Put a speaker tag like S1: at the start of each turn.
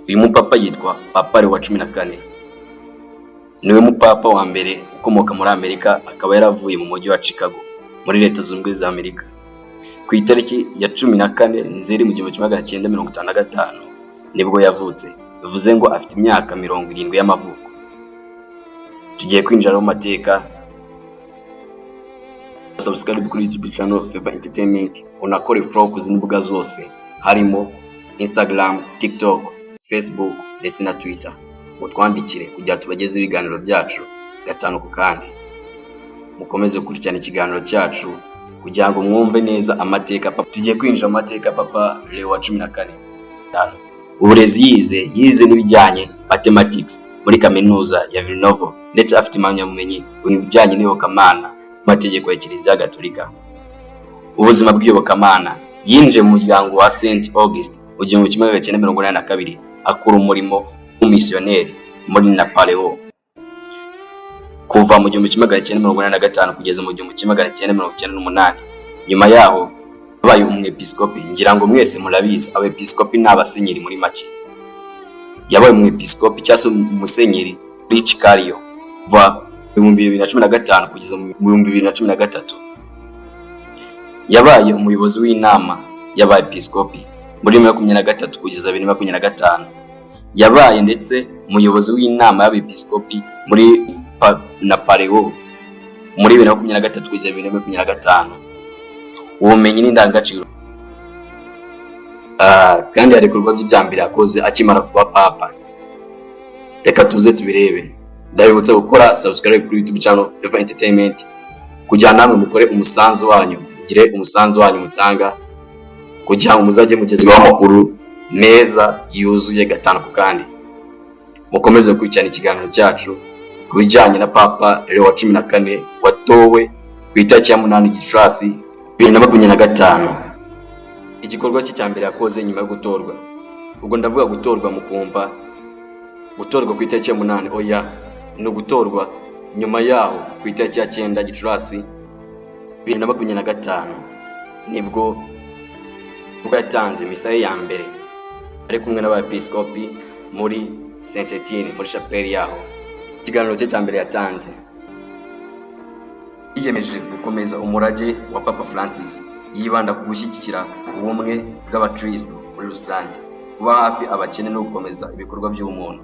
S1: Uyu mupapa yitwa Papa Leo wa 14. Niwe mupapa wa mbere ukomoka muri Amerika, akaba yaravuye mu mujyi wa Chicago muri Leta Zunze Ubumwe za Amerika ku itariki ya 14 Nzeri mu 1955 nibwo yavutse. Bivuze ngo afite imyaka 70 y'amavuko. Tugiye kwinjira mu mateka. Subscribe kuri YouTube channel Fever Entertainment, unakore follow ku zimbuga zose harimo Instagram, TikTok, Facebook ndetse na Twitter. Mutwandikire kugira tubageze ibiganiro byacu gatanu ku kandi. Mukomeze gukurikirana ikiganiro cyacu kugira ngo mwumve neza amateka papa. Tugiye kwinjira mu mateka Papa Leo wa 14. Uburezi yize n'ibijyanye mathematics muri kaminuza ya Villanova, ndetse afite impamyabumenyi mu bijyanye n'iyobokamana mategeko ya Kiliziya Gatolika. Ubuzima bw'iyobokamana, yinjiye mu muryango wa Saint August mu 1982, akora umurimo w'umisiyoneri muri Napaleo kuva mu 1985 kugeza mu 1998. Nyuma yaho yabaye umwepiskopi. Ngira ngo mwese murabizi abepiskopi n'abasenyeri muri make. Yabaye umwepiskopi cyangwa umusenyeri muri Chicago kuva mu 2015 kugeza mu 2013. Yabaye umuyobozi w'inama y'abepiskopi muri 2023 kugeza 2025. Yabaye ndetse umuyobozi w'inama y'abepiskopi muri Napaleo muri 2023 kugeza 2025. Ubumenyi n'indangagaciro kandi hari ibikorwa by'ibyambere yakoze akimara kuba papa. Reka tuze tubirebe. Ndabibutsa gukora subscribe kuri YouTube channel Fever Entertainment kugira namwe mukore umusanzu wanyu, mugire umusanzu wanyu mutanga kugira ngo muzajye mugezweho amakuru meza yuzuye gatanu ku kandi. Mukomeze gukurikirana ikiganiro cyacu kubijyanye na Papa Leo wa 14 watowe ku itariki ya 8 Gicurasi 2025. Igikorwa cye cyambere yakoze nyuma yo gutorwa. Ubwo ndavuga gutorwa mukumva gutorwa ku itariki ya 8, oya no gutorwa nyuma yaho ku itariki ya 9 Gicurasi 2025 nibwo yatanze misa ya mbere ari kumwe n'abepiskopi muri Saint Etienne muri chapelle yaho. Ikiganiro cye cyambere yatanze yiyemeje gukomeza umurage wa Papa Francis, yibanda ku gushyigikira ubumwe bw'abakristo muri rusange, kuba hafi abakene no gukomeza ibikorwa by'umuntu.